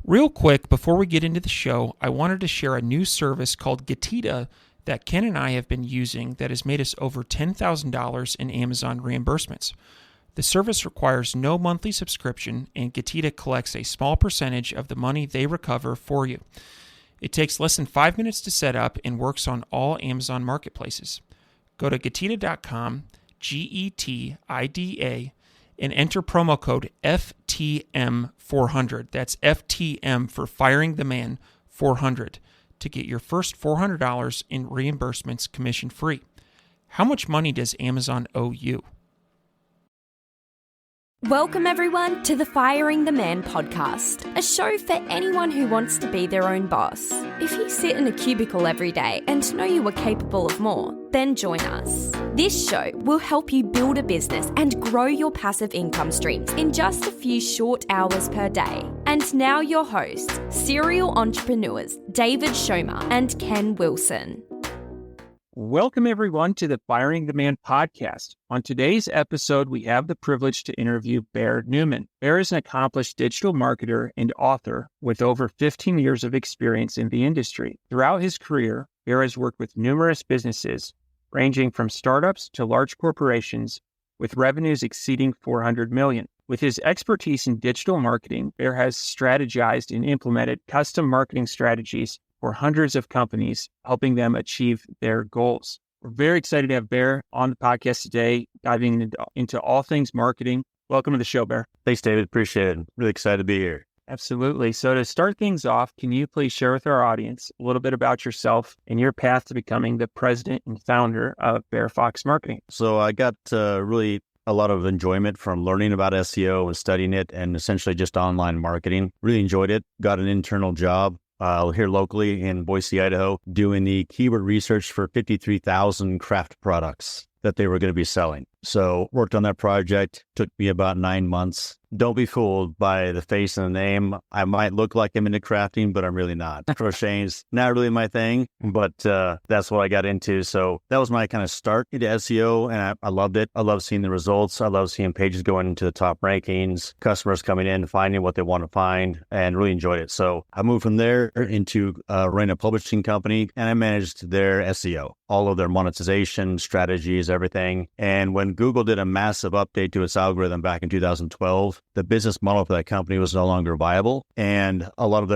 Real quick, before we get into the show, I wanted to share a new service called Getita that Ken and I have been using that has made us over $10,000 in Amazon reimbursements. The service requires no monthly subscription, and Getita collects a small percentage of the money they recover for you. It takes less than 5 minutes to set up and works on all Amazon marketplaces. Go to Getita.com, Getida, and enter promo code FTM400. That's FTM for Firing the Man 400 to get your first $400 in reimbursements commission free. How much money does Amazon owe you? Welcome everyone to the Firing the Man podcast, a show for anyone who wants to be their own boss. If you sit in a cubicle every day and know you are capable of more, then join us. This show will help you build a business and grow your passive income streams in just a few short hours per day. And now your hosts, serial entrepreneurs David Schomer and Ken Wilson. Welcome, everyone, to the Firing the Man podcast. On today's episode, we have the privilege to interview Bear Newman. Bear is an accomplished digital marketer and author with over 15 years of experience in the industry. Throughout his career, Bear has worked with numerous businesses, ranging from startups to large corporations, with revenues exceeding $400 million. With his expertise in digital marketing, Bear has strategized and implemented custom marketing strategies for hundreds of companies, helping them achieve their goals. We're very excited to have Bear on the podcast today, diving into all things marketing. Welcome to the show, Bear. Thanks, David. Appreciate it. Really excited to be here. Absolutely. So to start things off, can you please share with our audience a little bit about yourself and your path to becoming the president and founder of Bear Fox Marketing? So I got really a lot of enjoyment from learning about SEO and studying it and essentially just online marketing. Really enjoyed it. Got an internal job here locally in Boise, Idaho, doing the keyword research for 53,000 craft products that they were going to be selling. So worked on that project, took me about 9 months. Don't be fooled by the face and the name. I might look like I'm into crafting, but I'm really not. Crocheting's not really my thing, but that's what I got into. So that was my kind of start into SEO, and I loved it. I love seeing the results. I love seeing pages going into the top rankings, customers coming in, finding what they want to find, and really enjoyed it. So I moved from there into running a publishing company, and I managed their SEO, all of their monetization strategies, everything. And when Google did a massive update to its algorithm back in 2012, the business model for that company was no longer viable. And a lot of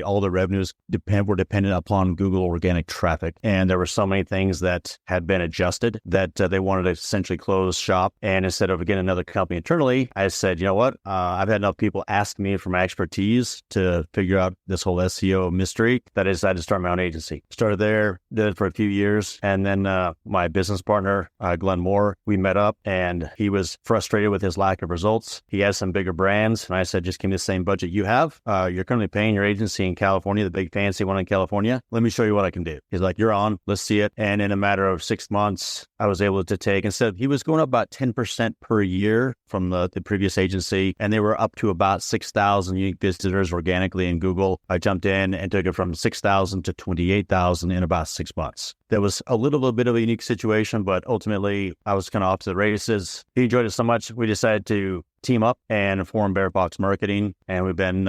all their revenues were dependent upon Google organic traffic. And there were so many things that had been adjusted that they wanted to essentially close shop. And instead of getting another company internally, I said, you know what? I've had enough people ask me for my expertise to figure out this whole SEO mystery that I decided to start my own agency. Started there, did it for a few years. And then my business partner, Glenn Moore, we met up and he was frustrated with his lack of results. He has some bigger brands. And I said, just give me the same budget you have. You're currently paying your agency in California, the big fancy one in California. Let me show you what I can do. He's like, you're on, let's see it. And in a matter of 6 months, I was able to take, instead, he was going up about 10% per year from the previous agency. And they were up to about 6,000 unique visitors organically in Google. I jumped in and took it from 6,000 to 28,000 in about 6 months. That was a little bit of a unique situation, but ultimately I was kind of off to the races. He enjoyed it so much, we decided to team up and form Bear Fox Marketing. And we've been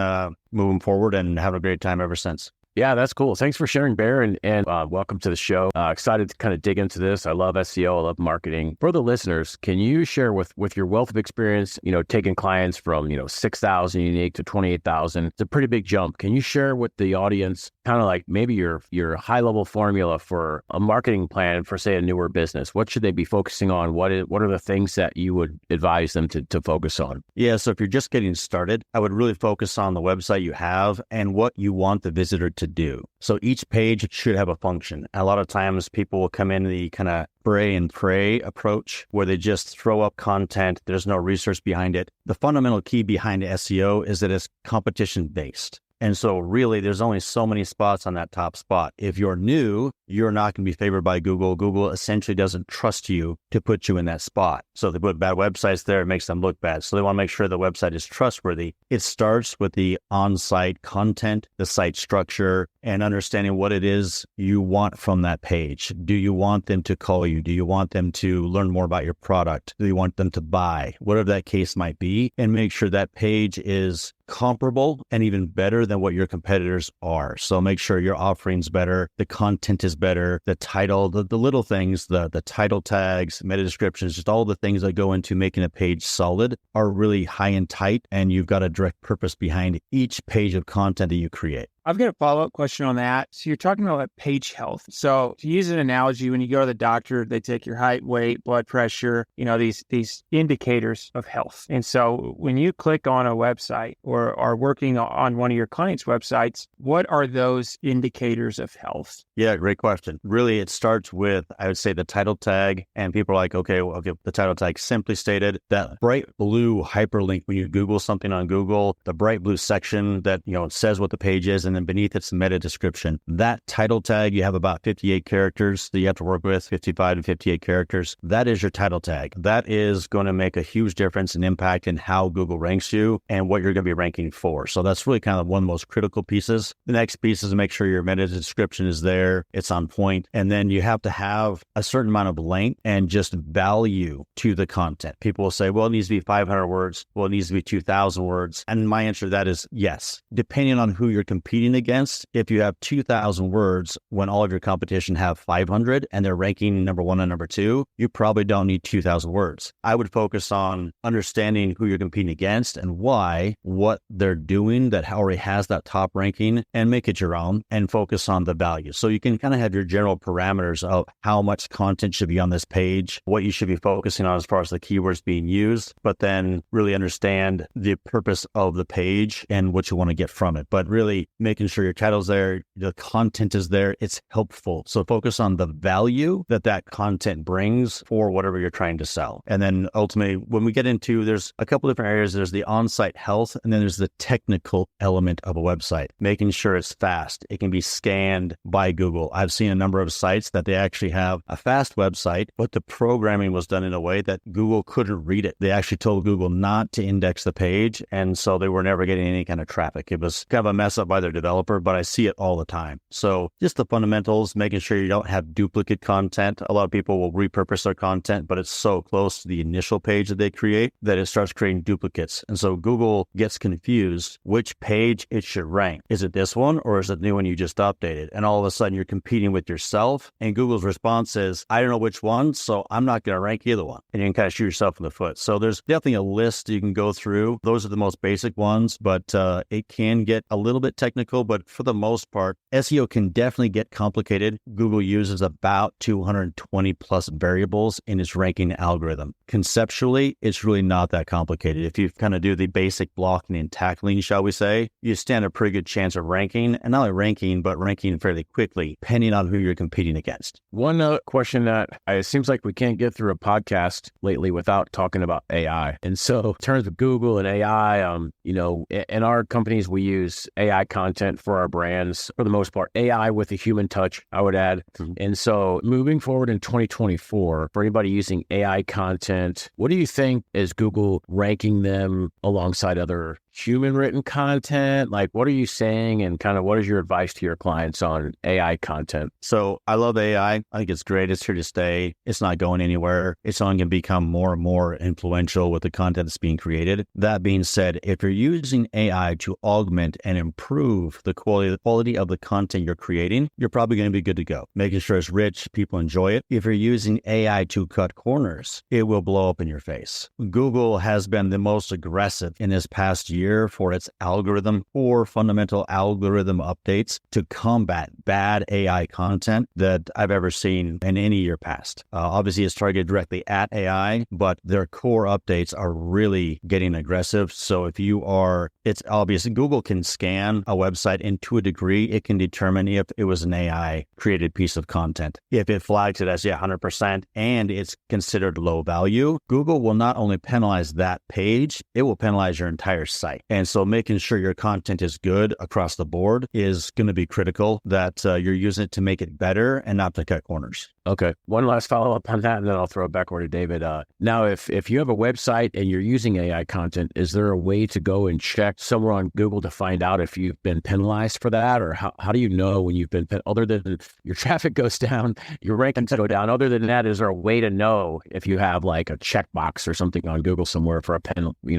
moving forward and having a great time ever since. Yeah, that's cool. Thanks for sharing, Bear, and welcome to the show. Excited to kind of dig into this. I love SEO. I love marketing. For the listeners, can you share with your wealth of experience, taking clients from, 6,000 unique to 28,000? It's a pretty big jump. Can you share with the audience kind of like maybe your high level formula for a marketing plan for, say, a newer business? What should they be focusing on? What are the things that you would advise them to focus on? Yeah, so if you're just getting started, I would really focus on the website you have and what you want the visitor to do. So each page should have a function. A lot of times people will come in the kind of spray and pray approach where they just throw up content. There's no research behind it. The fundamental key behind SEO is that it's competition based. And so really, there's only so many spots on that top spot. If you're new, you're not going to be favored by Google. Google essentially doesn't trust you to put you in that spot. So if they put bad websites there, it makes them look bad. So they want to make sure the website is trustworthy. It starts with the on-site content, the site structure, and understanding what it is you want from that page. Do you want them to call you? Do you want them to learn more about your product? Do you want them to buy? Whatever that case might be, and make sure that page is comparable and even better than what your competitors are. So make sure your offering's better, the content is better, the title, the little things, the title tags, meta descriptions, just all the things that go into making a page solid are really high and tight, and you've got a direct purpose behind each page of content that you create. I've got a follow-up question on that. So you're talking about page health. So to use an analogy, when you go to the doctor, they take your height, weight, blood pressure, these indicators of health. And so when you click on a website or are working on one of your clients' websites, what are those indicators of health? Yeah, great question. Really, it starts with, I would say, the title tag. And people are like, okay, the title tag simply stated, that bright blue hyperlink when you Google something on Google, the bright blue section that, it says what the page is, and then beneath it's the meta description. That title tag, you have about 58 characters that you have to work with, 55 to 58 characters. That is your title tag. That is going to make a huge difference and impact in how Google ranks you and what you're going to be ranking for. So that's really kind of one of the most critical pieces. The next piece is to make sure your meta description is there, it's on point, and then you have to have a certain amount of length and just value to the content. People will say, well, it needs to be 500 words. Well, it needs to be 2,000 words. And my answer to that is yes. Depending on who you're competing against, if you have 2,000 words when all of your competition have 500 and they're ranking number 1 and number 2, you probably don't need 2,000 words. I would focus on understanding who you're competing against and why, what they're doing that already has that top ranking, and make it your own and focus on the value. So you can kind of have your general parameters of how much content should be on this page, what you should be focusing on as far as the keywords being used, but then really understand the purpose of the page and what you want to get from it. But really making sure your title's there, the content is there, it's helpful. So focus on the value that content brings for whatever you're trying to sell. And then ultimately, when we get into, there's a couple different areas. There's the on-site health, and then there's the technical element of a website, making sure it's fast. It can be scanned by Google. I've seen a number of sites that they actually have a fast website, but the programming was done in a way that Google couldn't read it. They actually told Google not to index the page, and so they were never getting any kind of traffic. It was kind of a mess up by their developer, but I see it all the time. So just the fundamentals, making sure you don't have duplicate content. A lot of people will repurpose their content, but it's so close to the initial page that they create that it starts creating duplicates. And so Google gets confused which page it should rank. Is it this one or is it the new one you just updated? And all of a sudden you're competing with yourself, and Google's response is, I don't know which one, so I'm not going to rank either one. And you can kind of shoot yourself in the foot. So there's definitely a list you can go through. Those are the most basic ones, but it can get a little bit technical, but for the most part, SEO can definitely get complicated. Google uses about 220 plus variables in its ranking algorithm. Conceptually, it's really not that complicated. If you kind of do the basic blocking and tackling, shall we say, you stand a pretty good chance of ranking, and not only ranking, but ranking fairly quickly, depending on who you're competing against. One question that it seems like we can't get through a podcast lately without talking about AI. And so in terms of Google and AI, in our companies, we use AI content for our brands, for the most part, AI with a human touch, I would add. Mm-hmm. And so moving forward in 2024, for anybody using AI content, what do you think is Google ranking them alongside other human written content? Like, what are you saying, and kind of what is your advice to your clients on AI content? So I love AI. I think it's great. It's here to stay. It's not going anywhere. It's only going to become more and more influential with the content that's being created. That being said, if you're using AI to augment and improve the quality of the content you're creating, you're probably going to be good to go. Making sure it's rich, people enjoy it. If you're using AI to cut corners, it will blow up in your face. Google has been the most aggressive in this past year for its algorithm or fundamental algorithm updates to combat bad AI content that I've ever seen in any year past. Obviously, it's targeted directly at AI, but their core updates are really getting aggressive. So it's obvious Google can scan a website, and to a degree, it can determine if it was an AI created piece of content. If it flags it as 100% and it's considered low value, Google will not only penalize that page, it will penalize your entire site. And so making sure your content is good across the board is going to be critical, that you're using it to make it better and not to cut corners. Okay. One last follow up on that, and then I'll throw it back over to David. Now, if you have a website and you're using AI content, is there a way to go and check somewhere on Google to find out if you've been penalized for that? Or how do you know when you've been, other than your traffic goes down, your rankings go down? Other than that, is there a way to know if you have like a checkbox or something on Google somewhere for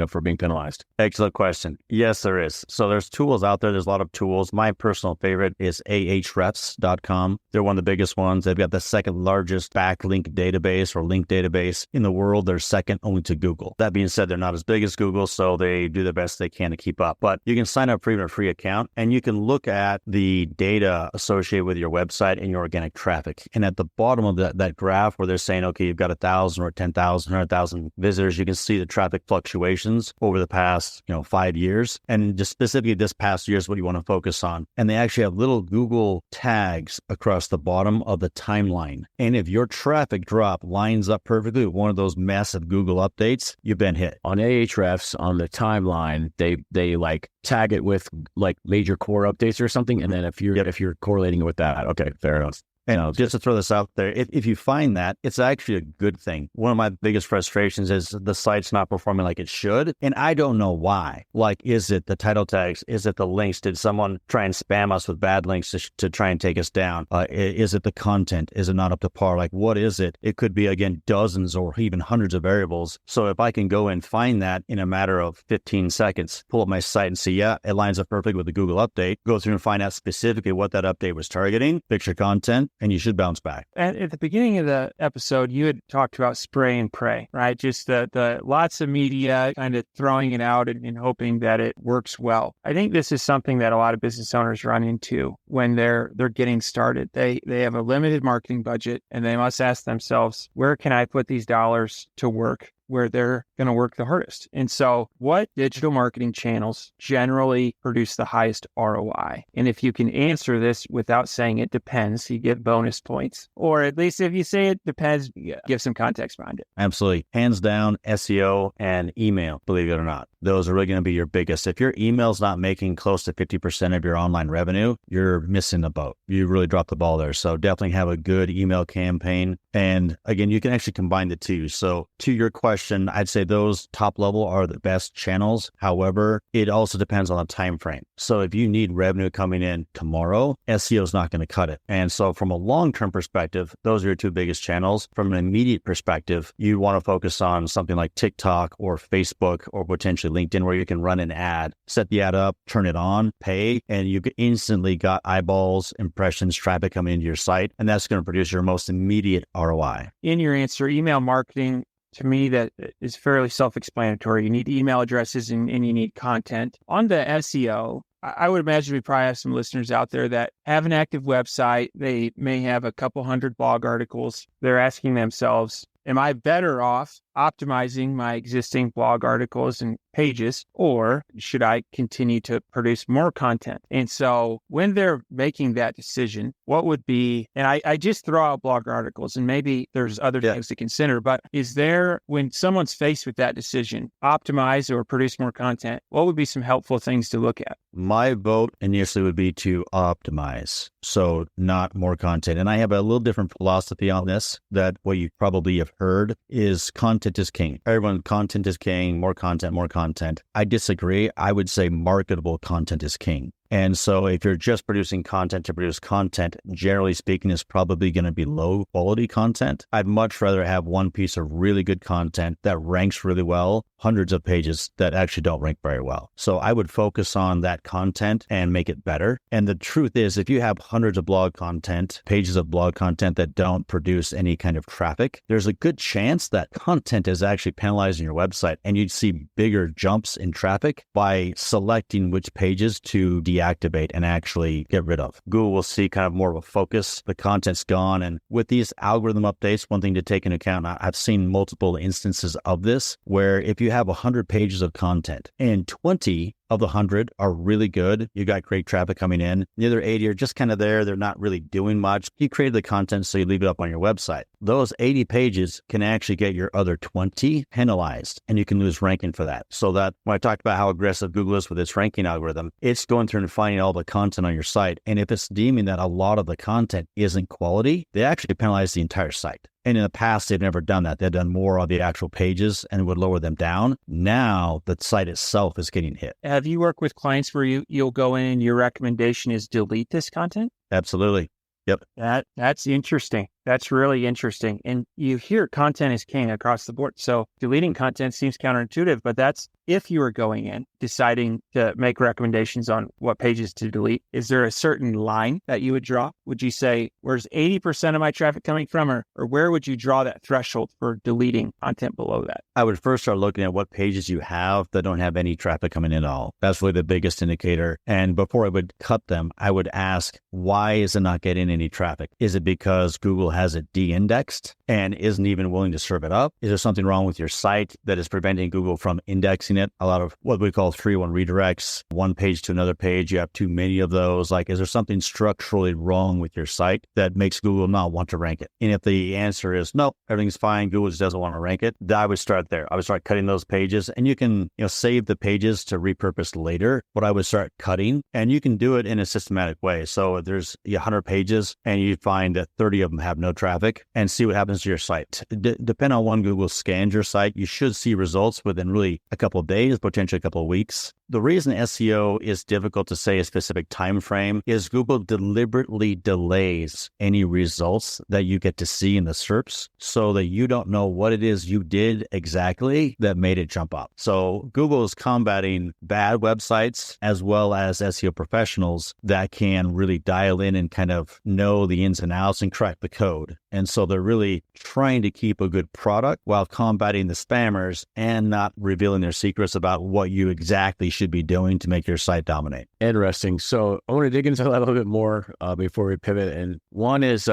for being penalized? Excellent question. Yes, there is. So there's tools out there. There's a lot of tools. My personal favorite is ahrefs.com. They're one of the biggest ones. They've got the second largest backlink database or link database in the world. They're second only to Google. That being said, they're not as big as Google, so they do the best they can to keep up. But you can sign up for even a free account, and you can look at the data associated with your website and your organic traffic. And at the bottom of that graph where they're saying, okay, you've got 1,000 or 10,000, 100,000 visitors, you can see the traffic fluctuations over the past 5 years. And just specifically this past year is what you want to focus on. And they actually have little Google tags across the bottom of the timeline. And if your traffic drop lines up perfectly with one of those massive Google updates, you've been hit. On Ahrefs, on the timeline, they like tag it with like major core updates or something. And then if you're correlating it with that, okay, fair enough. And just to throw this out there, if you find that, it's actually a good thing. One of my biggest frustrations is the site's not performing like it should. And I don't know why. Like, is it the title tags? Is it the links? Did someone try and spam us with bad links to try and take us down? Is it the content? Is it not up to par? Like, what is it? It could be, again, dozens or even hundreds of variables. So if I can go and find that in a matter of 15 seconds, pull up my site and see, yeah, it lines up perfectly with the Google update, go through and find out specifically what that update was targeting, fix your content, and you should bounce back. At the beginning of the episode, you had talked about spray and pray, right? Just the lots of media kind of throwing it out and hoping that it works well. I think this is something that a lot of business owners run into when they're getting started. They have a limited marketing budget, and they must ask themselves, where can I put these dollars to work where they're going to work the hardest? And so what digital marketing channels generally produce the highest ROI? And if you can answer this without saying it depends, you get bonus points. Or at least if you say it depends, give some context behind it. Absolutely. Hands down, SEO and email, believe it or not. Those are really going to be your biggest. If your email's not making close to 50% of your online revenue, you're missing the boat. You really dropped the ball there. So definitely have a good email campaign. And again, you can actually combine the two. So to your question, I'd say those top level are the best channels. However, it also depends on the time frame. So if you need revenue coming in tomorrow, SEO is not going to cut it. And so from a long-term perspective, those are your two biggest channels. From an immediate perspective, you want to focus on something like TikTok or Facebook or potentially LinkedIn, where you can run an ad, set the ad up, turn it on, pay, and you instantly got eyeballs, impressions, traffic coming into your site. And that's going to produce your most immediate ROI. In your answer, email marketing, to me, that is fairly self-explanatory. You need email addresses and you need content. On the SEO, I would imagine we probably have some listeners out there that have an active website. They may have a couple hundred blog articles. They're asking themselves, am I better off optimizing my existing blog articles and pages, or should I continue to produce more content? And so when they're making that decision, what would be, and I just throw out blog articles and maybe there's other things to consider, but is there, when someone's faced with that decision, optimize or produce more content, what would be some helpful things to look at? My vote initially would be to optimize. So not more content. And I have a little different philosophy on this, that what you probably have heard is content is king. Everyone, content is king, more content, more content. I disagree. I would say marketable content is king. And so if you're just producing content to produce content, generally speaking, is probably going to be low quality content. I'd much rather have one piece of really good content that ranks really well, hundreds of pages that actually don't rank very well. So I would focus on that content and make it better. And the truth is, if you have hundreds of blog content, pages of blog content that don't produce any kind of traffic, there's a good chance that content is actually penalizing your website, and you'd see bigger jumps in traffic by selecting which pages to deactivate and actually get rid of. Google will see kind of more of a focus. The content's gone. And with these algorithm updates, one thing to take into account, I've seen multiple instances of this, where if you have 100 pages of content and 20 of the 100 are really good. You got great traffic coming in. The other 80 are just kind of there. They're not really doing much. You created the content, so you leave it up on your website. Those 80 pages can actually get your other 20 penalized, and you can lose ranking for that. So that when I talked about how aggressive Google is with its ranking algorithm, it's going through and finding all the content on your site. And if it's deeming that a lot of the content isn't quality, they actually penalize the entire site. And in the past, they've never done that. They've done more on the actual pages and would lower them down. Now the site itself is getting hit. Have you worked with clients where you'll go in and your recommendation is delete this content? Absolutely. Yep. That's interesting. That's really interesting. And you hear content is king across the board. So deleting content seems counterintuitive, but that's if you were going in, deciding to make recommendations on what pages to delete. Is there a certain line that you would draw? Would you say, where's 80% of my traffic coming from? Or where would you draw that threshold for deleting content below that? I would first start looking at what pages you have that don't have any traffic coming in at all. That's really the biggest indicator. And before I would cut them, I would ask, why is it not getting any traffic? Is it because Google has it de-indexed and isn't even willing to serve it up? Is there something wrong with your site that is preventing Google from indexing it? A lot of what we call 3-1 redirects, one page to another page. You have too many of those. Like, is there something structurally wrong with your site that makes Google not want to rank it? And if the answer is no, everything's fine, Google just doesn't want to rank it, then I would start there. I would start cutting those pages, and you can, save the pages to repurpose later. But I would start cutting, and you can do it in a systematic way. So if there's 100 pages and you find that 30 of them have no traffic, and see what happens to your site. Depending on when Google scans your site, you should see results within really a couple of days, potentially a couple of weeks. The reason SEO is difficult to say a specific time frame is Google deliberately delays any results that you get to see in the SERPs so that you don't know what it is you did exactly that made it jump up. So Google is combating bad websites as well as SEO professionals that can really dial in and kind of know the ins and outs and crack the code. And so they're really trying to keep a good product while combating the spammers and not revealing their secrets about what you exactly should be doing to make your site dominate. Interesting. So I want to dig into that a little bit more before we pivot. And one is,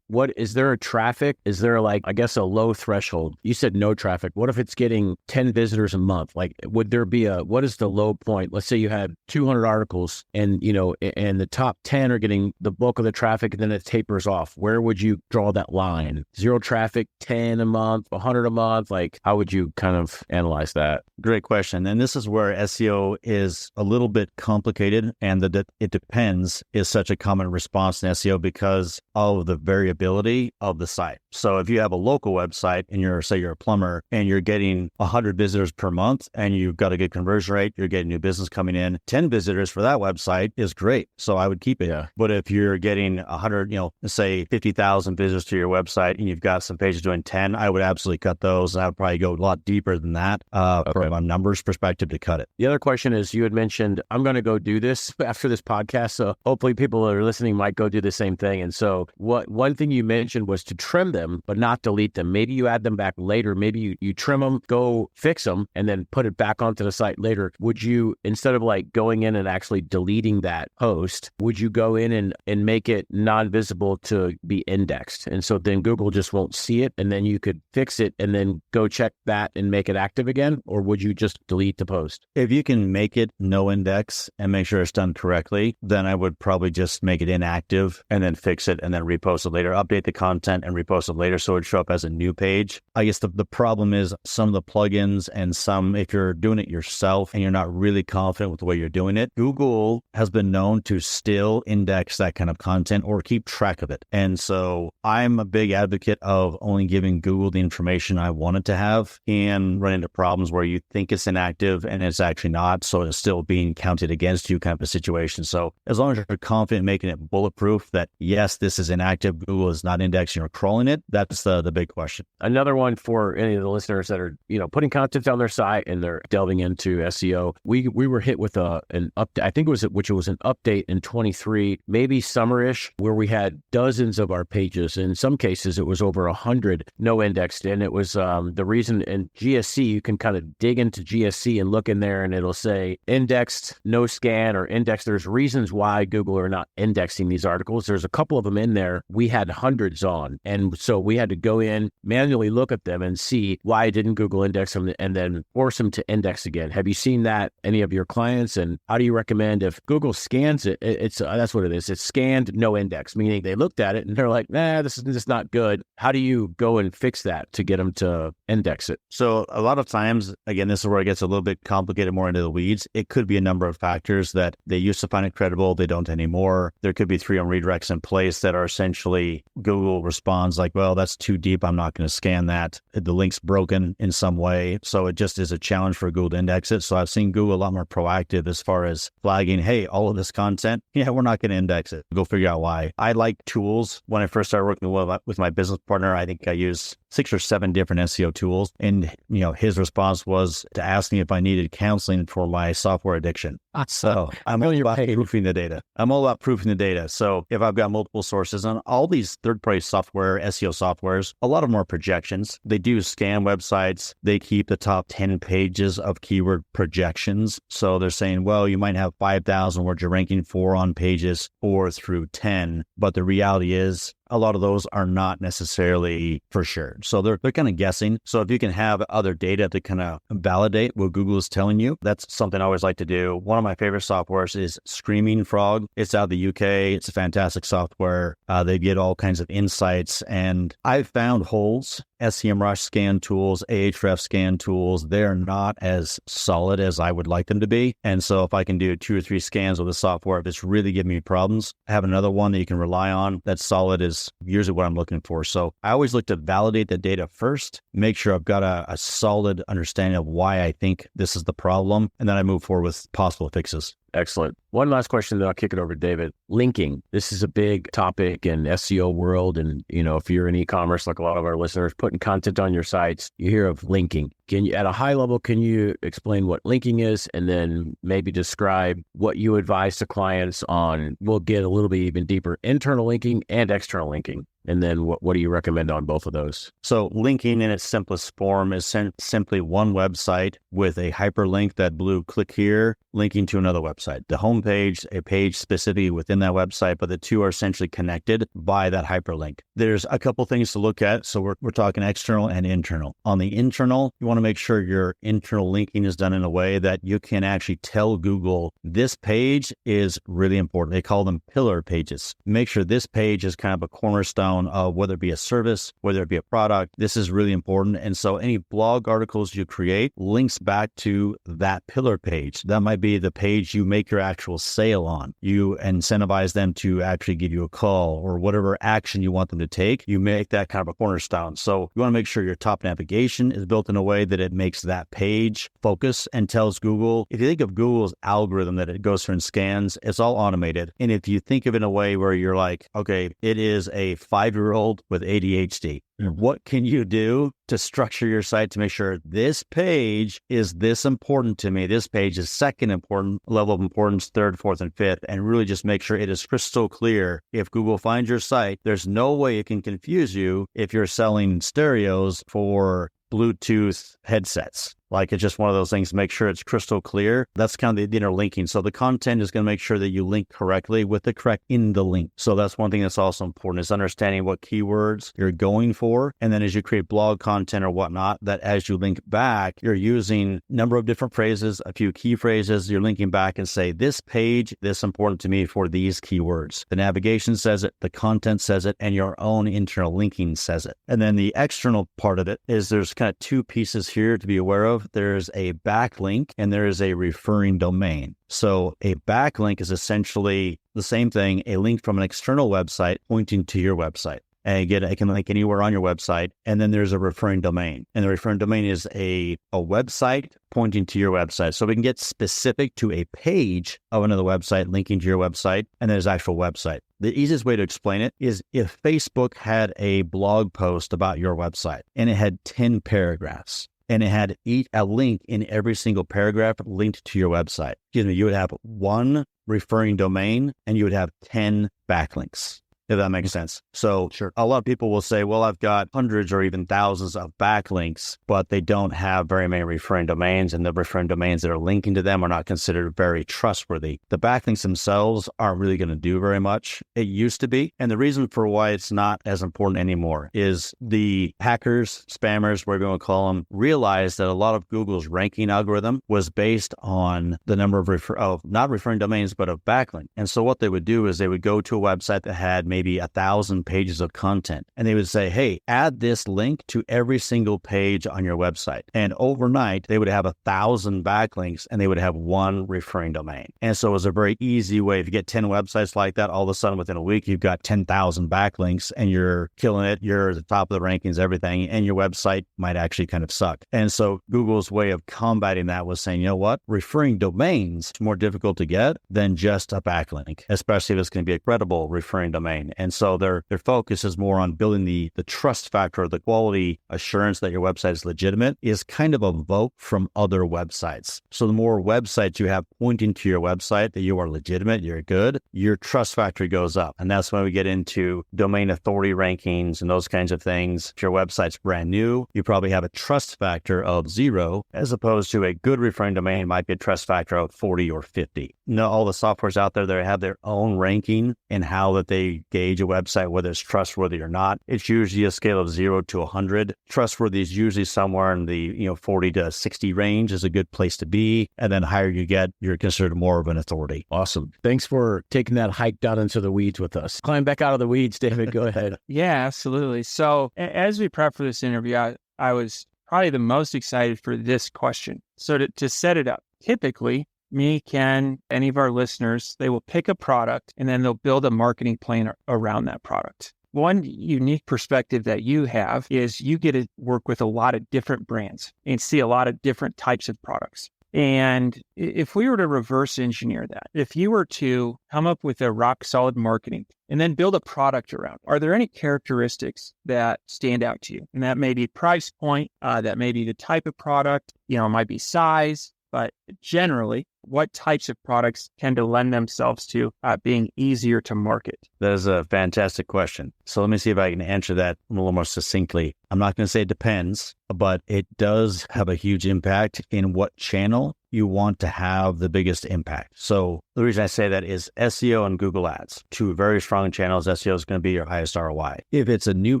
what is there a traffic? Is there a low threshold? You said no traffic. What if it's getting 10 visitors a month? Like, would there be what is the low point? Let's say you had 200 articles and, and the top 10 are getting the bulk of the traffic and then it tapers off. Where would you draw that line? 0 traffic, 10 a month, 100 a month? Like, how would you kind of analyze that? Great question. And this is where SEO is a little bit complicated, and it depends is such a common response in SEO because of the variability of the site. So if you have a local website and you're a plumber and you're getting 100 visitors per month and you've got a good conversion rate, you're getting new business coming in, 10 visitors for that website is great. So I would keep it. Yeah. But if you're getting 100, say 50,000 visitors to your website and you've got some pages doing 10, I would absolutely cut those. And I would probably go a lot deeper than that from a numbers perspective to cut it. The other question is, you had mentioned, I'm going to go do this after this podcast. So hopefully people that are listening might go do the same thing. And so one thing you mentioned was to trim them, but not delete them. Maybe you add them back later. Maybe you trim them, go fix them, and then put it back onto the site later. Would you, instead of going in and actually deleting that post, would you go in and make it non-visible to be indexed? And so then Google just won't see it, and then you could fix it and then go check that and make it active again? Or would you just delete the post? If you can make it no index and make sure it's done correctly, then I would probably just make it inactive and then fix it and then repost it later, update the content and repost it later so it would show up as a new page. I guess the problem is some of the plugins and if you're doing it yourself and you're not really confident with the way you're doing it, Google has been known to still index that kind of content or keep track of it. And so I'm a big advocate of only giving Google the information I want it to have and run into problems where you think it's inactive and it's actually not. So it's still being counted against you kind of a situation. So as long as you're confident in making it bulletproof that yes, this is inactive, Google is not indexing or crawling it, that's the big question. Another one for any of the listeners that are, putting content on their site and they're delving into SEO. We were hit with an update, I think it was an update in 23, maybe summerish, where we had dozens of our pages. In some cases, it was over 100 no indexed. And it was the reason in GSC, you can kind of dig into GSC and look in there and it'll say indexed, no scan, or indexed. There's reasons why Google are not indexing these articles. There's a couple of them in there. We had hundreds on. And so we had to go in, manually look at them and see why I didn't Google index them and then force them to index again. Have you seen that, any of your clients? And how do you recommend if Google scans it, that's what it is. It's scanned, no index, meaning they looked at it and they're like, nah, this is not good. How do you go and fix that to get them to index it? So a lot of times, again, this is where it gets a little bit complicated, more into the weeds. It could be a number of factors that they used to find it credible. They don't anymore. There could be 3 on redirects in place that are essentially Google responds like, well, that's too deep. I'm not going to scan that. The link's broken in some way. So it just is a challenge for Google to index it. So I've seen Google a lot more proactive as far as flagging, hey, all of this content, yeah, we're not going to index it. Go figure out why. I like tools. When I first started working with my business partner, I think I used 6 or 7 different SEO tools. And, his response was to ask me if I needed counseling for my software addiction. So I'm all about proofing the data. I'm all about proofing the data. So if I've got multiple sources on all these third-party software, SEO softwares, a lot of them are projections. They do scan websites. They keep the top 10 pages of keyword projections. So they're saying, well, you might have 5,000 words you're ranking for on pages 4 through 10. But the reality is, a lot of those are not necessarily for sure. So they're kind of guessing. So if you can have other data to kind of validate what Google is telling you, that's something I always like to do. One of my favorite softwares is Screaming Frog. It's out of the UK. It's a fantastic software. They get all kinds of insights. And I've found holes. SEMrush scan tools, Ahrefs scan tools, they're not as solid as I would like them to be. And so if I can do 2 or 3 scans with the software, if it's really giving me problems, have another one that you can rely on that's solid is usually what I'm looking for. So I always look to validate the data first, make sure I've got a solid understanding of why I think this is the problem, and then I move forward with possible fixes. Excellent. One last question, then I'll kick it over to David. Linking. This is a big topic in SEO world. And, if you're in e-commerce, like a lot of our listeners, putting content on your sites, you hear of linking. At a high level, can you explain what linking is and then maybe describe what you advise to clients on? We'll get a little bit even deeper, internal linking and external linking. And then what do you recommend on both of those? So linking in its simplest form is simply one website with a hyperlink, that blue click here, linking to another website. The homepage, a page specifically within that website, but the two are essentially connected by that hyperlink. There's a couple things to look at. So we're talking external and internal. On the internal, you want to make sure your internal linking is done in a way that you can actually tell Google this page is really important. They call them pillar pages. Make sure this page is kind of a cornerstone of whether it be a service, whether it be a product. This is really important. And so any blog articles you create links back to that pillar page. That might be the page you make your actual sale on. You incentivize them to actually give you a call or whatever action you want them to take. You make that kind of a cornerstone. So you want to make sure your top navigation is built in a way that it makes that page focus and tells Google. If you think of Google's algorithm that it goes through and scans, it's all automated. And if you think of it in a way where you're like, okay, it is a 5-year-old with ADHD. What can you do to structure your site to make sure this page is this important to me? This page is second important, level of importance, third, fourth, and fifth, and really just make sure it is crystal clear. If Google finds your site, there's no way it can confuse you if you're selling stereos for Bluetooth headsets. Like, it's just one of those things, make sure it's crystal clear. That's kind of the interlinking. So the content is going to make sure that you link correctly with the correct in the link. So that's one thing that's also important, is understanding what keywords you're going for. And then as you create blog content or whatnot, that as you link back, you're using a number of different phrases, a few key phrases. You're linking back and say, this page, this important to me for these keywords. The navigation says it, the content says it, and your own internal linking says it. And then the external part of it is there's kind of 2 pieces here to be aware of. There's a backlink and there is a referring domain. So a backlink is essentially the same thing, a link from an external website pointing to your website. And again, it can link anywhere on your website. And then there's a referring domain. And the referring domain is a website pointing to your website. So we can get specific to a page of another website linking to your website, and there's actual website. The easiest way to explain it is if Facebook had a blog post about your website and it had 10 paragraphs. And it had a link in every single paragraph linked to your website. You would have one referring domain and you would have 10 backlinks. if that makes sense. So Sure. a lot of people will say, well, I've got hundreds or even thousands of backlinks, but they don't have very many referring domains, and the referring domains that are linking to them are not considered very trustworthy. The backlinks themselves aren't really going to do very much. It used to be. And the reason for why it's not as important anymore is the hackers, spammers, whatever you want to call them, realized that a lot of Google's ranking algorithm was based on the number of not referring domains, but of backlink. And so what they would do is they would go to a website that had maybe 1,000 pages of content, and they would say, hey, add this link to every single page on your website. And overnight, they would have 1,000 backlinks and they would have one referring domain. And so it was a very easy way to get 10 websites like that. All of a sudden, within a week, you've got 10,000 backlinks and you're killing it. You're at the top of the rankings, everything, and your website might actually kind of suck. And so Google's way of combating that was saying, you know what? Referring domains is more difficult to get than just a backlink, especially if it's going to be a credible referring domain. And so their focus is more on building the trust factor, or the quality assurance that your website is legitimate, is kind of a vote from other websites. So the more websites you have pointing to your website that you are legitimate, you're good, your trust factor goes up. And that's when we get into domain authority rankings and those kinds of things. If your website's brand new, you probably have a trust factor of 0, as opposed to a good referring domain might be a trust factor of 40 or 50. Now, all the softwares out there, they have their own ranking in how that they gauge a website, whether it's trustworthy or not. It's usually a scale of 0 to 100. Trustworthy is usually somewhere in the 40 to 60 range is a good place to be. And then higher you get, you're considered more of an authority. Awesome. Thanks for taking that hike down into the weeds with us. Climb back out of the weeds, David. Go ahead. Yeah, absolutely. So as we prep for this interview, I was probably the most excited for this question. So to set it up, typically, me, Ken, any of our listeners, they will pick a product and then they'll build a marketing plan around that product. One unique perspective that you have is you get to work with a lot of different brands and see a lot of different types of products. And if we were to reverse engineer that, if you were to come up with a rock solid marketing and then build a product around, are there any characteristics that stand out to you? And that may be price point, that may be the type of product, it might be size, but generally, what types of products tend to lend themselves to being easier to market? That is a fantastic question. So let me see if I can answer that a little more succinctly. I'm not going to say it depends, but it does have a huge impact in what channel you want to have the biggest impact. So the reason I say that is SEO and Google Ads, 2 very strong channels. SEO is going to be your highest ROI. If it's a new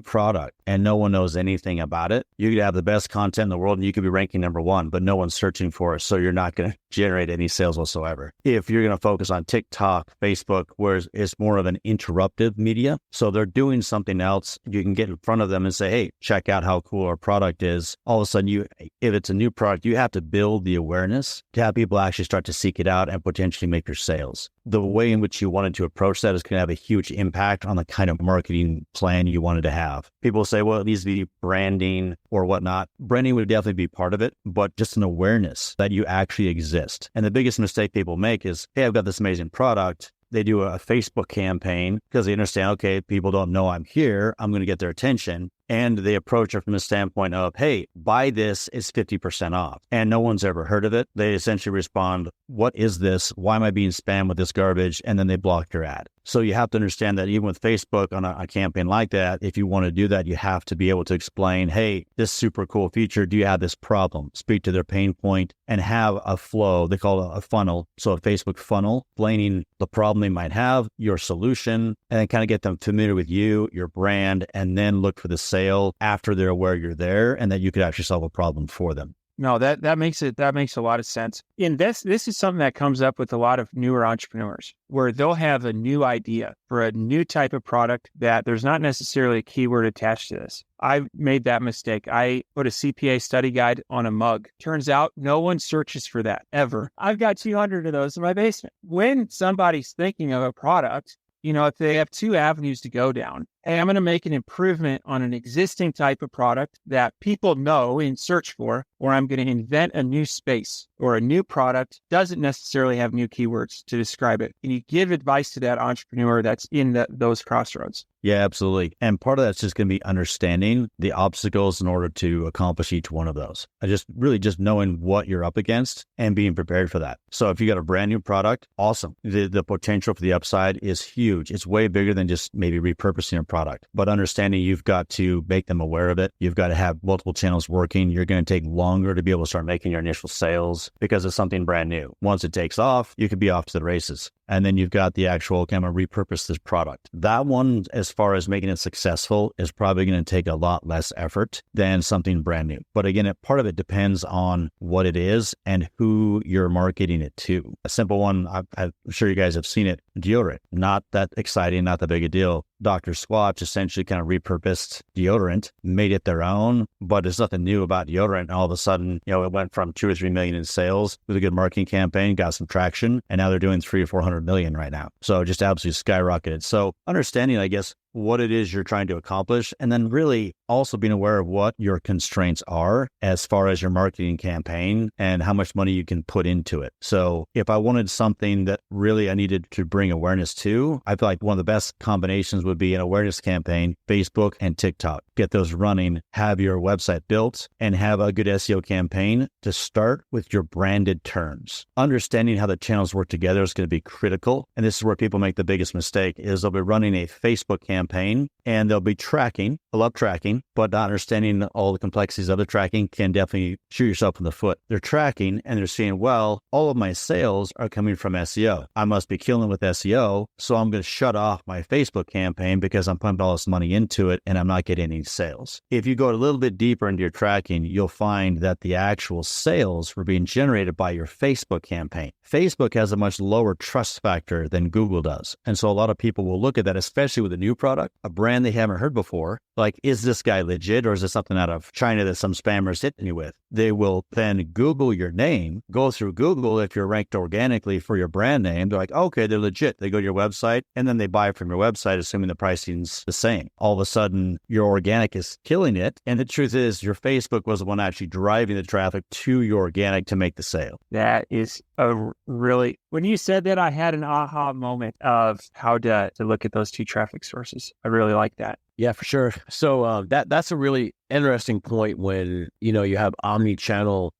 product and no one knows anything about it, you could have the best content in the world and you could be ranking number 1, but no one's searching for it. So you're not going to generate any sales whatsoever. If you're going to focus on TikTok, Facebook, where it's more of an interruptive media, so they're doing something else, you can get in front of them and say, hey, check out how cool our product is. All of a sudden, if it's a new product, you have to build the awareness to have people actually start to seek it out and potentially make your sales. The way in which you wanted to approach that is going to have a huge impact on the kind of marketing plan you wanted to have. People say, well, it needs to be branding or whatnot. Branding would definitely be part of it, but just an awareness that you actually exist. And the biggest mistake people make is, hey, I've got this amazing product. They do a Facebook campaign because they understand, okay, people don't know I'm here. I'm going to get their attention. And they approach it from the standpoint of, hey, buy this, it's 50% off. And no one's ever heard of it. They essentially respond, what is this? Why am I being spammed with this garbage? And then they block your ad. So you have to understand that even with Facebook on a campaign like that, if you want to do that, you have to be able to explain, hey, this super cool feature, do you have this problem? Speak to their pain point and have a flow. They call it a funnel. So a Facebook funnel, explaining the problem they might have, your solution, and then kind of get them familiar with you, your brand, and then look for the sale after they're aware you're there and that you could actually solve a problem for them. No, that makes a lot of sense. And this is something that comes up with a lot of newer entrepreneurs, where they'll have a new idea for a new type of product that there's not necessarily a keyword attached to this. I made that mistake. I put a CPA study guide on a mug. Turns out no one searches for that ever. I've got 200 of those in my basement. When somebody's thinking of a product, if they have 2 avenues to go down, hey, I'm going to make an improvement on an existing type of product that people know and search for, or I'm going to invent a new space or a new product doesn't necessarily have new keywords to describe it. Can you give advice to that entrepreneur that's in those crossroads? Yeah, absolutely. And part of that's just going to be understanding the obstacles in order to accomplish each one of those. Just knowing what you're up against and being prepared for that. So if you got a brand new product, awesome. The potential for the upside is huge. It's way bigger than just maybe repurposing a product, but understanding you've got to make them aware of it. You've got to have multiple channels working. You're going to take longer to be able to start making your initial sales because it's something brand new. Once it takes off, you could be off to the races. And then you've got the actual kind of repurpose this product. That one, as far as making it successful, is probably going to take a lot less effort than something brand new. But again, part of it depends on what it is and who you're marketing it to. A simple one, I'm sure you guys have seen it, deodorant. Not that exciting, not that big a deal. Dr. Squatch essentially kind of repurposed deodorant, made it their own, but there's nothing new about deodorant. And all of a sudden, it went from 2 or 3 million in sales with a good marketing campaign, got some traction, and now they're doing 300 or 400 million right now. So just absolutely skyrocketed. So understanding, I guess, what it is you're trying to accomplish, and then really also being aware of what your constraints are as far as your marketing campaign and how much money you can put into it. So if I wanted something that really I needed to bring awareness to, I feel like one of the best combinations would be an awareness campaign, Facebook and TikTok. Get those running, have your website built, and have a good SEO campaign to start with your branded terms. Understanding how the channels work together is going to be critical. And this is where people make the biggest mistake is they'll be running a Facebook campaign and they'll be tracking. I love tracking, but not understanding all the complexities of the tracking can definitely shoot yourself in the foot. They're tracking and they're saying, well, all of my sales are coming from SEO. I must be killing with SEO. So I'm going to shut off my Facebook campaign because I'm pumping all this money into it and I'm not getting any sales. If you go a little bit deeper into your tracking, you'll find that the actual sales were being generated by your Facebook campaign. Facebook has a much lower trust factor than Google does. And so a lot of people will look at that, especially with a new product, a brand they haven't heard before. Like, is this guy legit or is this something out of China that some spammers hit me with? They will then Google your name, go through Google if you're ranked organically for your brand name. They're like, okay, they're legit. They go to your website and then they buy from your website, assuming the pricing's the same. All of a sudden, your organic is killing it. And the truth is your Facebook was the one actually driving the traffic to your organic to make the sale. That is a really, when you said that, I had an aha moment of how to look at those two traffic sources. I really like that. Yeah, for sure. So that's a really interesting point when, you have an omni-channel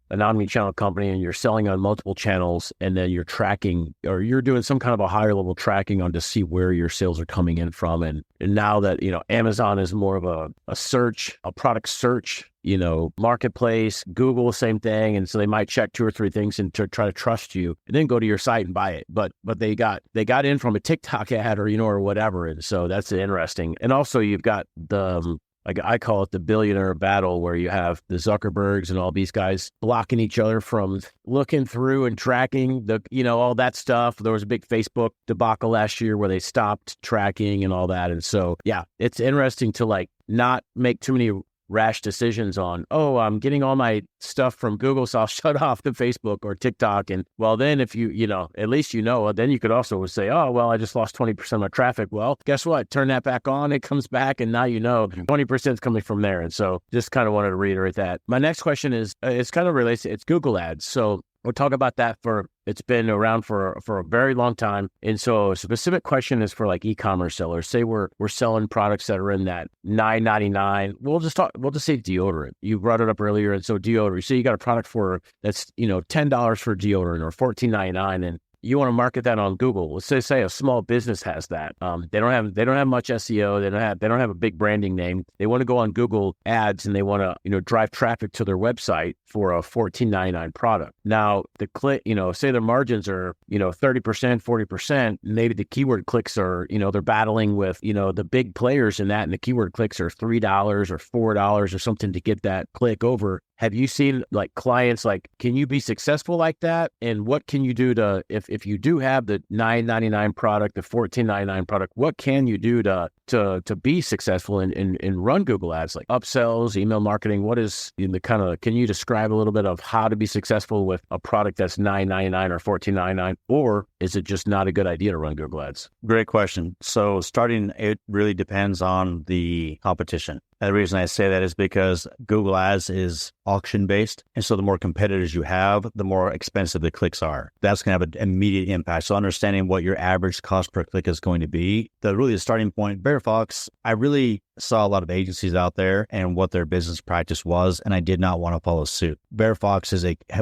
company and you're selling on multiple channels and then you're tracking or you're doing some kind of a higher level tracking on to see where your sales are coming in from. And now that, Amazon is more of a product search, marketplace, Google, same thing. And so they might check 2 or 3 things and to try to trust you and then go to your site and buy it. But they got in from a TikTok ad or whatever. And so that's interesting. And also you've got I call it the billionaire battle, where you have the Zuckerbergs and all these guys blocking each other from looking through and tracking all that stuff. There was a big Facebook debacle last year where they stopped tracking and all that. And so, yeah, it's interesting to not make too many rash decisions on, I'm getting all my stuff from Google, so I'll shut off the Facebook or TikTok. And well, then if at least then you could also say, I just lost 20% of my traffic. Well, guess what? Turn that back on. It comes back. And now 20% is coming from there. And so just kind of wanted to reiterate that. My next question is, it's kind of related to, it's Google ads. So we'll talk about that it's been around for a very long time. And so a specific question is for e-commerce sellers. Say we're selling products that are in that $9.99. We'll just say deodorant. You brought it up earlier. And so deodorant. So you got a product that's $10 for deodorant or $14.99. And you want to market that on Google. Let's say a small business has that. They don't have much SEO. They don't have a big branding name. They want to go on Google Ads and they want to drive traffic to their website for a $14.99 product. Now the click, say their margins are 30%, 40%. Maybe the keyword clicks are they're battling with the big players in that, and the keyword clicks are $3 or $4 or something to get that click over. Have you seen like clients, like, can you be successful like that? And what can you do to, if you do have the $9.99 product, the $14.99 product, what can you do to be successful and run Google Ads, like upsells, email marketing? What is in the kind of, can you describe a little bit of how to be successful with a product that's $9.99 or $14.99, or is it just not a good idea to run Google Ads? Great question. So starting, it really depends on the competition. And the reason I say that is because Google Ads is auction-based. And so the more competitors you have, the more expensive the clicks are. That's going to have an immediate impact. So understanding what your average cost per click is going to be, the starting point. Bear Fox, I really saw a lot of agencies out there and what their business practice was, and I did not want to follow suit. Bear Fox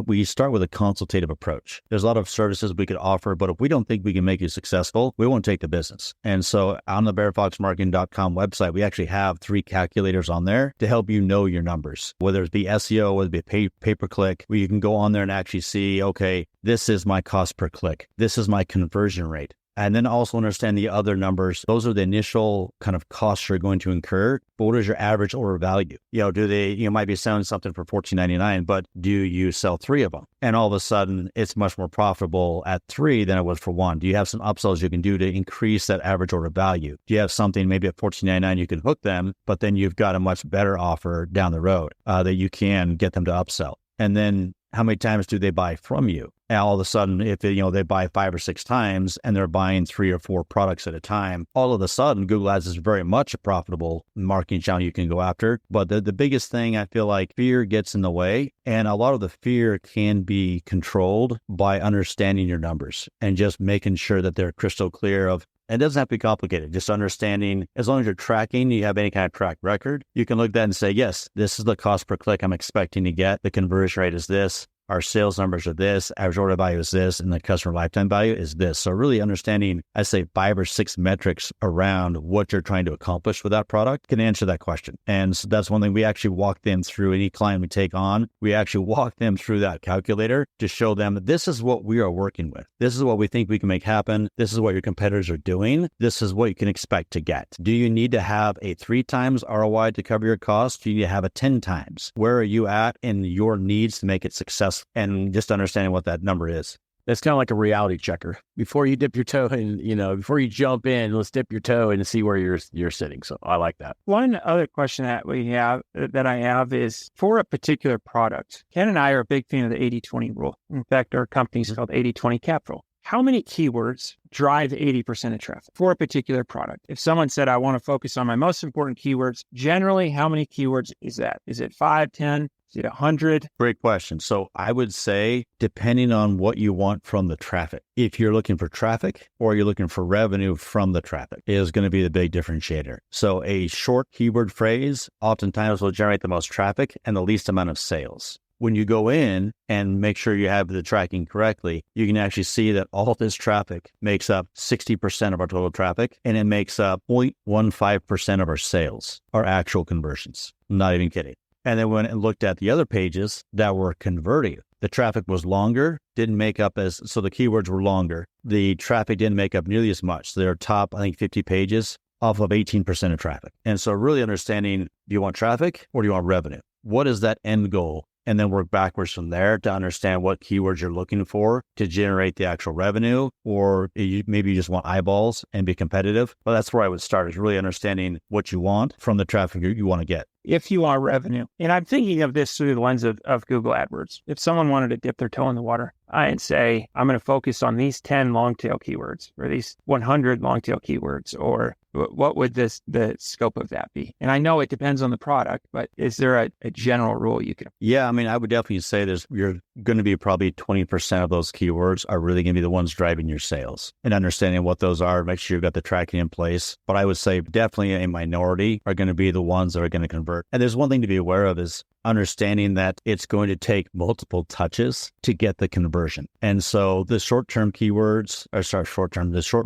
we start with a consultative approach. There's a lot of services we could offer, but if we don't think we can make you successful, we won't take the business. And so on the bearfoxmarketing.com website, we actually have 3 calculators on there to help you know your numbers, whether it be SEO, whether it be pay-per-click, where you can go on there and actually see, okay, this is my cost per click. This is my conversion rate. And then also understand the other numbers. Those are the initial kind of costs you're going to incur. But what is your average order value? You might be selling something for $14.99, but do you sell 3 of them? And all of a sudden, it's much more profitable at 3 than it was for 1. Do you have some upsells you can do to increase that average order value? Do you have something maybe at $14.99 you can hook them, but then you've got a much better offer down the road that you can get them to upsell? And then how many times do they buy from you? And all of a sudden, if they buy 5 or 6 times and they're buying 3 or 4 products at a time, all of a sudden, Google Ads is very much a profitable marketing channel you can go after. But the biggest thing, I feel like fear gets in the way. And a lot of the fear can be controlled by understanding your numbers and just making sure that they're crystal clear of. It doesn't have to be complicated. Just understanding, as long as you're tracking, you have any kind of track record, you can look at that and say, yes, this is the cost per click I'm expecting to get. The conversion rate is this. Our sales numbers are this, average order value is this, and the customer lifetime value is this. So really understanding, I say 5 or 6 metrics around what you're trying to accomplish with that product can answer that question. And so that's one thing we actually walk them through. Any client we take on, we actually walk them through that calculator to show them this is what we are working with. This is what we think we can make happen. This is what your competitors are doing. This is what you can expect to get. Do you need to have a 3 times ROI to cover your costs? Do you need to have a 10 times? Where are you at in your needs to make it successful? And just understanding what that number is. That's kind of like a reality checker. Before you dip your toe in, before you jump in, let's dip your toe and see where you're sitting. So I like that. One other question that I have is for a particular product. Ken and I are a big fan of the 80-20 rule. In fact, our company is called 80-20 Capital. How many keywords drive 80% of traffic for a particular product? If someone said, I want to focus on my most important keywords, generally, how many keywords is that? Is it 5, 10? Is it 100? Great question. So I would say, depending on what you want from the traffic, if you're looking for traffic or you're looking for revenue from the traffic, is going to be the big differentiator. So a short keyword phrase oftentimes will generate the most traffic and the least amount of sales. When you go in and make sure you have the tracking correctly, you can actually see that all of this traffic makes up 60% of our total traffic, and it makes up 0.15% of our sales, our actual conversions. I'm not even kidding. And then when I looked at the other pages that were converting, the traffic was longer, didn't make up so the keywords were longer. The traffic didn't make up nearly as much. So their top, 50 pages off of 18% of traffic. And so really understanding, do you want traffic or do you want revenue? What is that end goal? And then work backwards from there to understand what keywords you're looking for to generate the actual revenue, or maybe you just want eyeballs and be competitive. But that's where I would start, is really understanding what you want from the traffic you want to get. If you want revenue, and I'm thinking of this through the lens of Google AdWords. If someone wanted to dip their toe in the water and say, I'm going to focus on these 10 long tail keywords or these 100 long tail keywords, or what would the scope of that be? And I know it depends on the product, but is there a general rule you can? Yeah, I would definitely say you're going to be probably 20% of those keywords are really going to be the ones driving your sales, and understanding what those are, make sure you've got the tracking in place. But I would say definitely a minority are going to be the ones that are going to convert. And there's one thing to be aware of is understanding that it's going to take multiple touches to get the conversion. And so the the short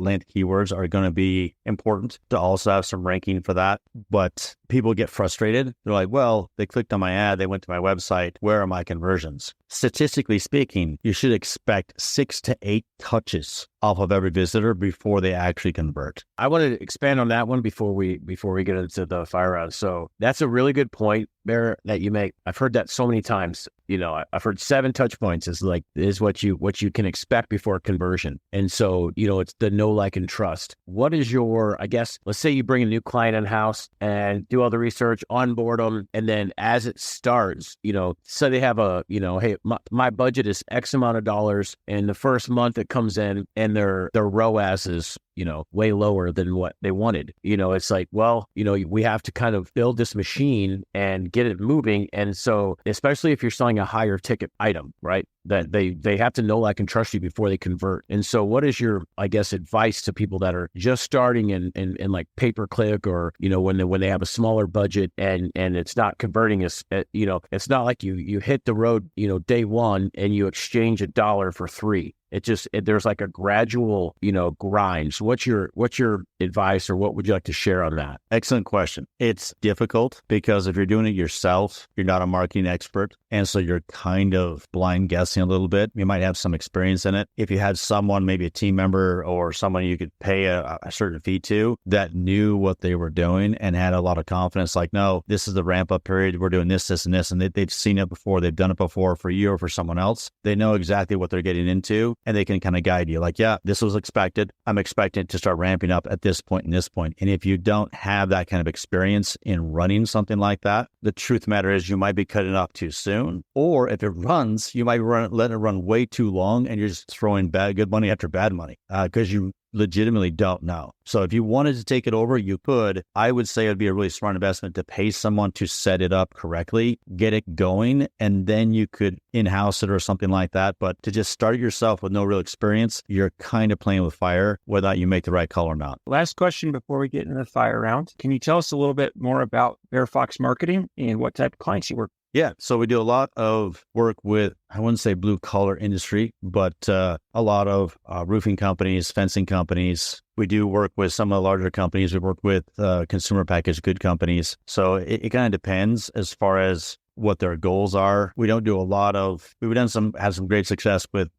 length keywords are going to be important to also have some ranking for that. But people get frustrated. They're like, well, they clicked on my ad, they went to my website, where are my conversions? Statistically speaking, you should expect 6 to 8 touches off of every visitor before they actually convert. I want to expand on that one before we get into the fire round. So that's a really good point. Bear, that you make. I've heard that so many times. I've heard 7 touch points is what you can expect before conversion. And so, it's the know, like, and trust. What is your, I guess, let's say you bring a new client in-house and do all the research, onboard them. And then as it starts, so they have hey, my budget is X amount of dollars. And the first month it comes in and their ROAS is, way lower than what they wanted. It's like, well, we have to kind of build this machine and get it moving. And so, especially if you're selling a higher ticket item, right? That they have to know, like, and trust you before they convert. And so what is your, I guess, advice to people that are just starting in like pay-per-click, or, when they have a smaller budget and it's not converting as, it's not like you hit the road, day one and you exchange $1 for $3. There's like a gradual, grind. So what's your advice, or what would you like to share on that? Excellent question. It's difficult because if you're doing it yourself, you're not a marketing expert. And so you're kind of blind guessing a little bit. You might have some experience in it. If you had someone, maybe a team member or someone you could pay a certain fee to, that knew what they were doing and had a lot of confidence, like, no, this is the ramp up period. We're doing this, this, and this. And they've seen it before. They've done it before for you or for someone else. They know exactly what they're getting into. And they can kind of guide you, like, yeah, this was expected. I'm expecting it to start ramping up at this point and this point. And if you don't have that kind of experience in running something like that, the truth matter is you might be cutting off too soon. Or if it runs, you might let it run way too long and you're just throwing good money after bad money because you legitimately don't know. So if you wanted to take it over, you could. I would say it'd be a really smart investment to pay someone to set it up correctly, get it going, and then you could in-house it or something like that. But to just start it yourself with no real experience, you're kind of playing with fire, whether you make the right call or not. Last question before we get into the fire round. Can you tell us a little bit more about Bear Fox Marketing and what type of clients you work with? Yeah. So we do a lot of work with, I wouldn't say blue collar industry, but a lot of roofing companies, fencing companies. We do work with some of the larger companies. We work with consumer packaged good companies. So it kind of depends as far as what their goals are. We don't do a lot of, we've had some great success with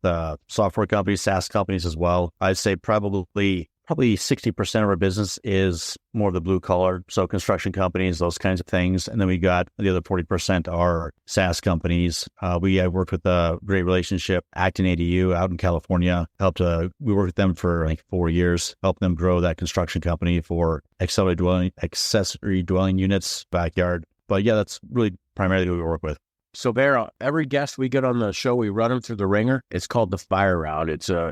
software companies, SaaS companies as well. I'd say probably 60% of our business is more of the blue collar. So construction companies, those kinds of things. And then we got the other 40% are SaaS companies. We have worked with a great relationship, Acton ADU out in California. We worked with them for like 4 years, helped them grow that construction company for accessory dwelling units, backyard. But yeah, that's really primarily who we work with. So Bear, every guest we get on the show, we run them through the ringer. It's called the fire round. It's a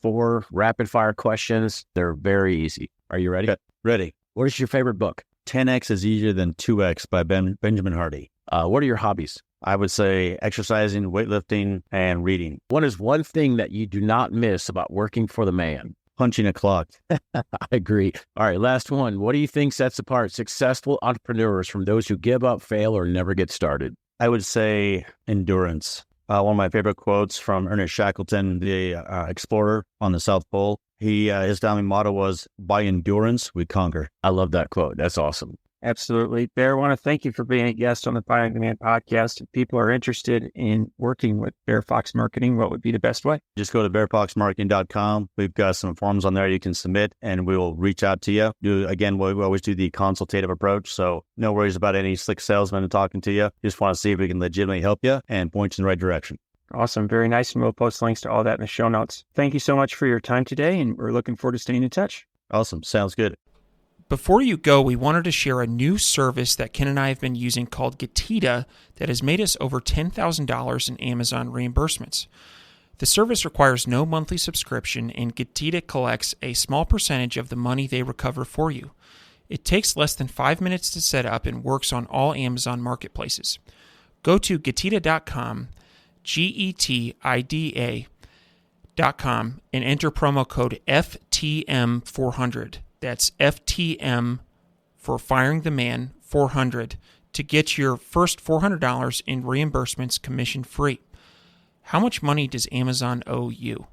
4 rapid fire questions. They're very easy. Are you ready? Okay. Ready. What is your favorite book? 10X is easier than 2X by Benjamin Hardy. What are your hobbies? I would say exercising, weightlifting, and reading. What is one thing that you do not miss about working for the man? Punching a clock. I agree. All right, last one. What do you think sets apart successful entrepreneurs from those who give up, fail, or never get started? I would say endurance. One of my favorite quotes from Ernest Shackleton, the explorer on the South Pole. His founding motto was, by endurance, we conquer. I love that quote. That's awesome. Absolutely. Bear, I want to thank you for being a guest on the Firing the Man podcast. If people are interested in working with Bear Fox Marketing, what would be the best way? Just go to bearfoxmarketing.com. We've got some forms on there you can submit, and we will reach out to you. We always do the consultative approach, so no worries about any slick salesman talking to you. Just want to see if we can legitimately help you and point you in the right direction. Awesome. Very nice. And we'll post links to all that in the show notes. Thank you so much for your time today, and we're looking forward to staying in touch. Awesome. Sounds good. Before you go, we wanted to share a new service that Ken and I have been using called Getita that has made us over $10,000 in Amazon reimbursements. The service requires no monthly subscription, and Getita collects a small percentage of the money they recover for you. It takes less than 5 minutes to set up and works on all Amazon marketplaces. Go to Getita.com, Getida.com, and enter promo code FTM400. That's FTM for Firing the Man 400 to get your first $400 in reimbursements commission free. How much money does Amazon owe you?